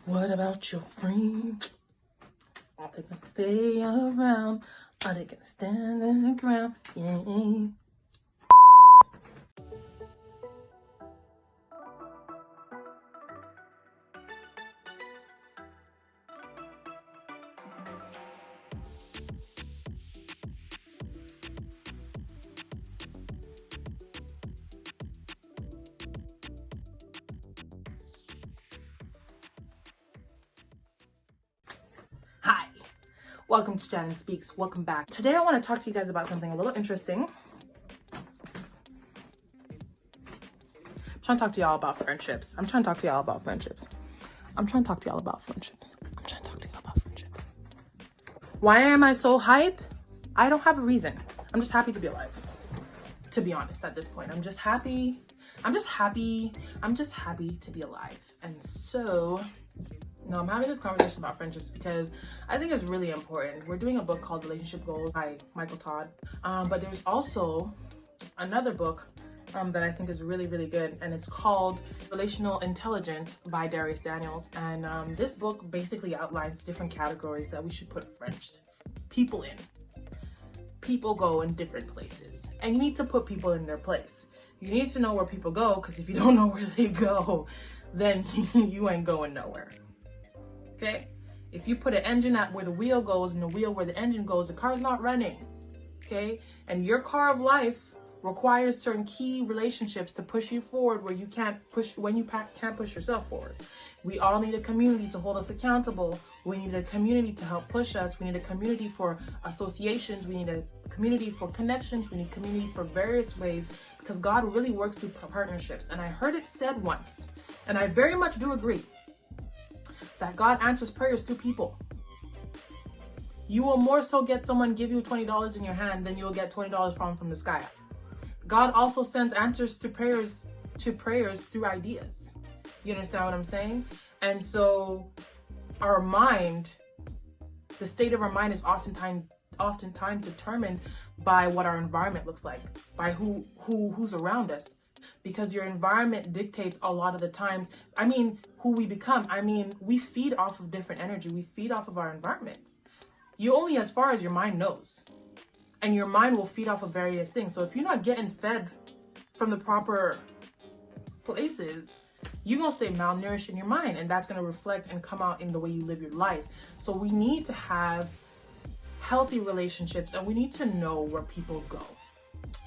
What about your friend? Are they gonna stay around? Are they gonna stand the ground? Yeah. Hi, welcome to Shannon Speaks. Welcome back. Today I want to talk to you guys about something a little interesting. I'm trying to talk to y'all about friendships. Why am I so hype? I don't have a reason. I'm just happy to be alive. To be honest, at this point, I'm just happy to be alive. And so, I'm having this conversation about friendships because I think it's really important. We're doing a book called Relationship Goals by Michael Todd. But there's also another book that I think is really, really good. And it's called Relational Intelligence by Darius Daniels. And this book basically outlines different categories that we should put people in. People go in different places. And you need to put people in their place. You need to know where people go, because if you don't know where they go, then you ain't going nowhere. Okay? If you put an engine at where the wheel goes and the wheel where the engine goes, the car's not running. Okay? And your car of life requires certain key relationships to push you forward where you can't push yourself forward. We all need a community to hold us accountable. We need a community to help push us. We need a community for associations. We need a community for connections. We need community for various ways, because God really works through partnerships. And I heard it said once, and I very much do agree, that God answers prayers through people. You will more so get someone give you $20 in your hand than you will get $20 from the sky up. God also sends answers to prayers through ideas. You understand what I'm saying? And so our mind, the state of our mind is oftentimes determined by what our environment looks like, by who's around us. Because your environment dictates a lot of the times, who we become. We feed off of different energy. We feed off of our environments. You only as far as your mind knows. And your mind will feed off of various things. So if you're not getting fed from the proper places, you're going to stay malnourished in your mind. And that's going to reflect and come out in the way you live your life. So we need to have healthy relationships, and we need to know where people go.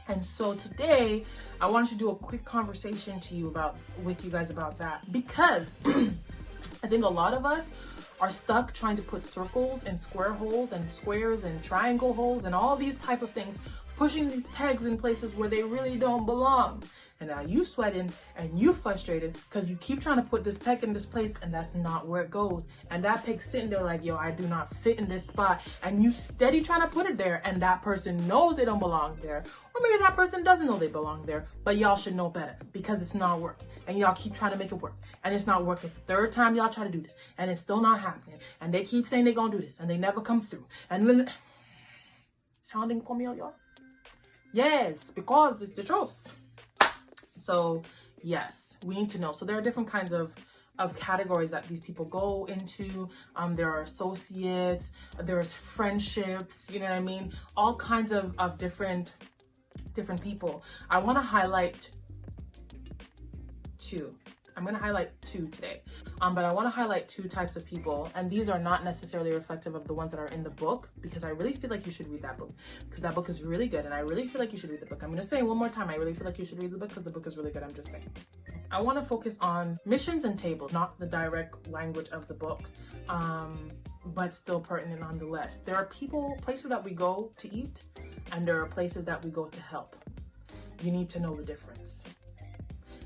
And so today, I wanted to do a quick conversation with you guys about that, because I think a lot of us are stuck trying to put circles and square holes and squares and triangle holes and all these type of things, pushing these pegs in places where they really don't belong. And now you sweating and you frustrated because you keep trying to put this peg in this place, and that's not where it goes. And that peg's sitting there like, yo, I do not fit in this spot. And you steady trying to put it there, and that person knows they don't belong there. Or maybe that person doesn't know they belong there, but y'all should know better because it's not working. And y'all keep trying to make it work, and it's not working. It's the third time y'all try to do this, and it's still not happening. And they keep saying they're gonna do this, and they never come through. And then, sounding for me, y'all? Yes, because it's the truth. So yes, we need to know. So there are different kinds of categories that these people go into. There are associates, there's friendships, you know what I mean? All kinds of different people. I want to highlight two. I'm going to highlight two today. But I want to highlight two types of people. And these are not necessarily reflective of the ones that are in the book, because I really feel like you should read that book, because that book is really good. And I really feel like you should read the book. I'm going to say it one more time. I really feel like you should read the book because the book is really good. I'm just saying. I want to focus on missions and tables, not the direct language of the book, but still pertinent nonetheless. There are places that we go to eat, and there are places that we go to help. You need to know the difference.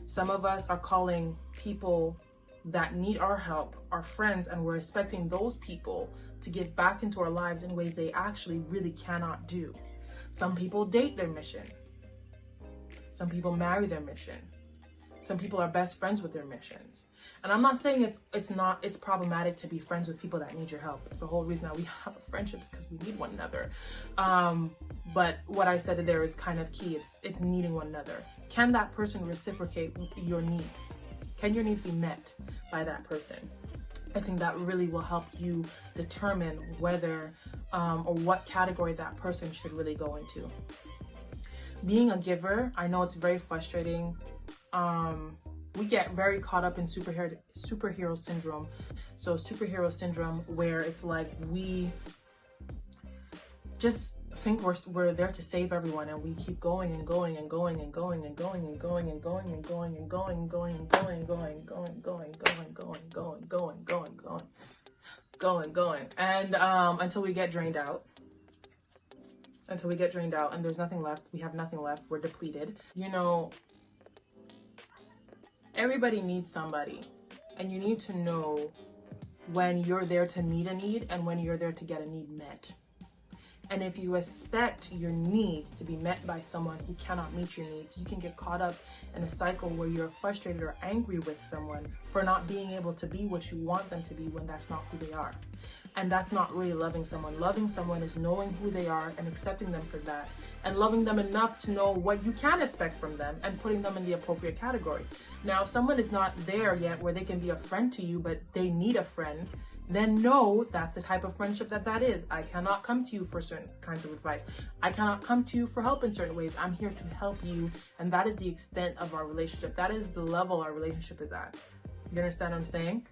Some of us are calling people that need our help our friends, and we're expecting those people to give back into our lives in ways they actually really cannot do. Some people date their mission. Some people marry their mission. Some people are best friends with their missions. And I'm not saying it's problematic to be friends with people that need your help. The whole reason that we have friendships because we need one another. But what I said there is kind of key. It's needing one another. Can that person reciprocate your needs? Can your needs be met by that person? I think that really will help you determine whether or what category that person should really go into. Being a giver, I know it's very frustrating. We get very caught up in superhero syndrome. So superhero syndrome, where it's like we just think we're there to save everyone, and we keep going and going and going and going and going and going and going and going and going and going and going and going and going and going and going and until we get drained out. Until we get drained out and there's nothing left. We have nothing left. We're depleted. You know, everybody needs somebody, and you need to know when you're there to meet a need and when you're there to get a need met. And if you expect your needs to be met by someone who cannot meet your needs, you can get caught up in a cycle where you're frustrated or angry with someone for not being able to be what you want them to be when that's not who they are. And that's not really loving someone. Loving someone is knowing who they are and accepting them for that, and loving them enough to know what you can expect from them and putting them in the appropriate category. Now, if someone is not there yet where they can be a friend to you, but they need a friend, then know that's the type of friendship that is. I cannot come to you for certain kinds of advice. I cannot come to you for help in certain ways. I'm here to help you, and that is the extent of our relationship. That is the level our relationship is at. You understand what I'm saying?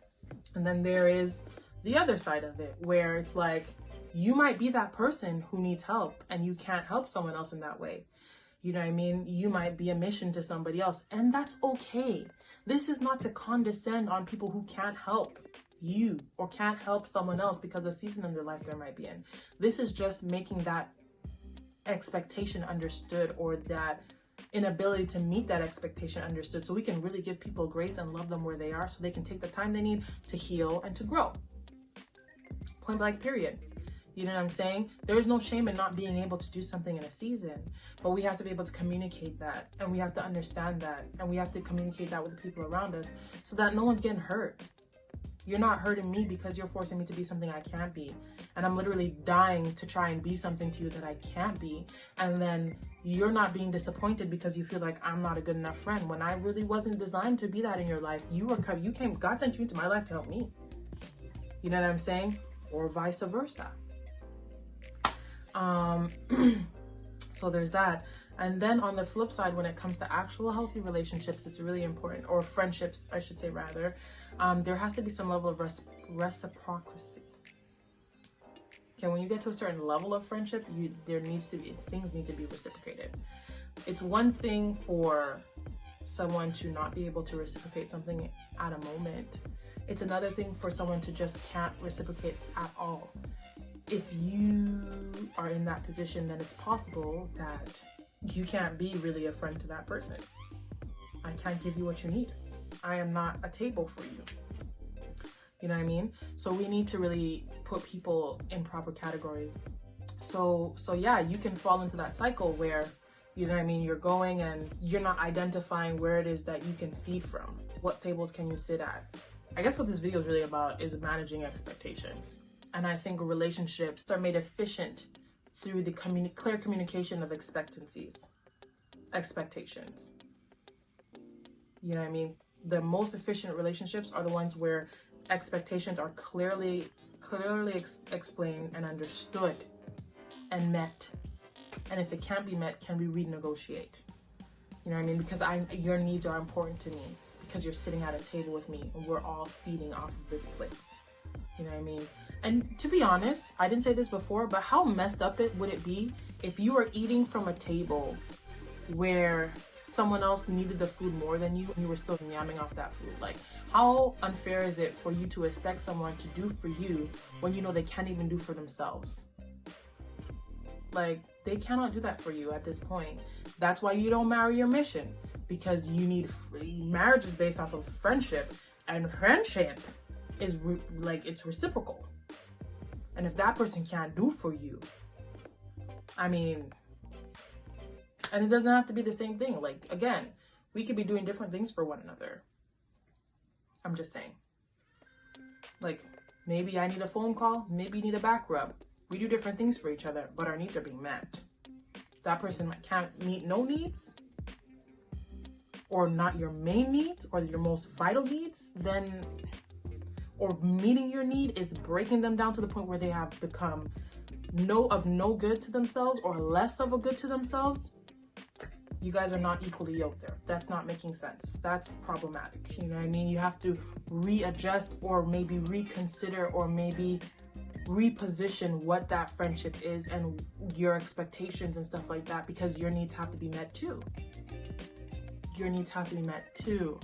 And then there is the other side of it, where it's like, you might be that person who needs help and you can't help someone else in that way. You know what I mean? You might be a mission to somebody else, and that's okay. This is not to condescend on people who can't help you or can't help someone else because of the season in their life they might be in. This is just making that expectation understood, or that inability to meet that expectation understood, so we can really give people grace and love them where they are, so they can take the time they need to heal and to grow. Point blank, period. You know what I'm saying? There's no shame in not being able to do something in a season, but we have to be able to communicate that, and we have to understand that, and we have to communicate that with the people around us so that no one's getting hurt. You're not hurting me because you're forcing me to be something I can't be. And I'm literally dying to try and be something to you that I can't be. And then you're not being disappointed because you feel like I'm not a good enough friend, when I really wasn't designed to be that in your life. God sent you into my life to help me. You know what I'm saying? Or vice versa. So there's that. And then on the flip side, when it comes to actual healthy relationships, it's really important, or friendships, I should say rather, there has to be some level of reciprocity. Okay, when you get to a certain level of friendship, things need to be reciprocated. It's one thing for someone to not be able to reciprocate something at a moment. It's another thing for someone to just can't reciprocate at all. If you are in that position, then it's possible that you can't be really a friend to that person. I can't give you what you need. I am not a table for you. You know what I mean? So we need to really put people in proper categories. So yeah, you can fall into that cycle where, you know what I mean, you're going and you're not identifying where it is that you can feed from. What tables can you sit at? I guess what this video is really about is managing expectations. And I think relationships are made efficient through the clear communication of expectations. You know what I mean? The most efficient relationships are the ones where expectations are clearly explained and understood and met. And if it can't be met, can we renegotiate? You know what I mean? Because your needs are important to me, because you're sitting at a table with me and we're all feeding off of this place. You know what I mean? And to be honest, I didn't say this before, but how messed up would it be if you were eating from a table where someone else needed the food more than you and you were still yamming off that food? Like, how unfair is it for you to expect someone to do for you when you know they can't even do for themselves? Like, they cannot do that for you at this point. That's why you don't marry your mission, because you need marriage is based off of friendship, and friendship is it's reciprocal. And if that person can't do for you, I mean, and it doesn't have to be the same thing. Like, again, we could be doing different things for one another. I'm just saying. Like, maybe I need a phone call, maybe you need a back rub. We do different things for each other, but our needs are being met. If that person can't meet no needs, or not your main needs, or your most vital needs, then or meeting your need is breaking them down to the point where they have become no good to themselves or less of a good to themselves, you guys are not equally yoked there. That's not making sense. That's problematic. You know what I mean? You have to readjust or maybe reconsider or maybe reposition what that friendship is and your expectations and stuff like that, because your needs have to be met too. Your needs have to be met too.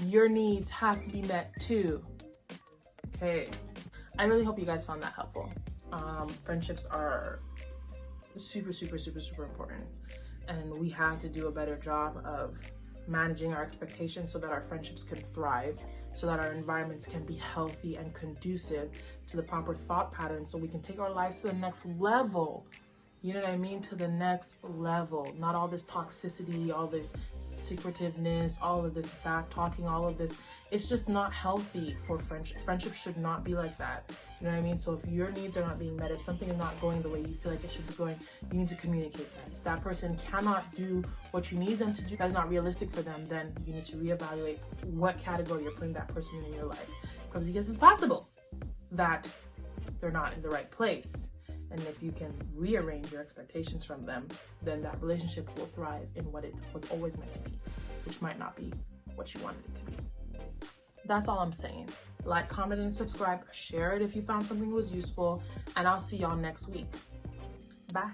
Your needs have to be met too. Okay. I really hope you guys found that helpful. Friendships are super important, and we have to do a better job of managing our expectations so that our friendships can thrive, so that our environments can be healthy and conducive to the proper thought patterns, so we can take our lives to the next level. You know what I mean? To the next level. Not all this toxicity, all this secretiveness, all of this back talking, all of this. It's just not healthy for friendship. Friendship should not be like that. You know what I mean? So if your needs are not being met, if something is not going the way you feel like it should be going, you need to communicate that. If that person cannot do what you need them to do, that's not realistic for them, then you need to reevaluate what category you're putting that person in your life. Because it's possible that they're not in the right place. And if you can rearrange your expectations from them, then that relationship will thrive in what it was always meant to be, which might not be what you wanted it to be. That's all I'm saying. Like, comment, and subscribe. Share it if you found something was useful. And I'll see y'all next week. Bye.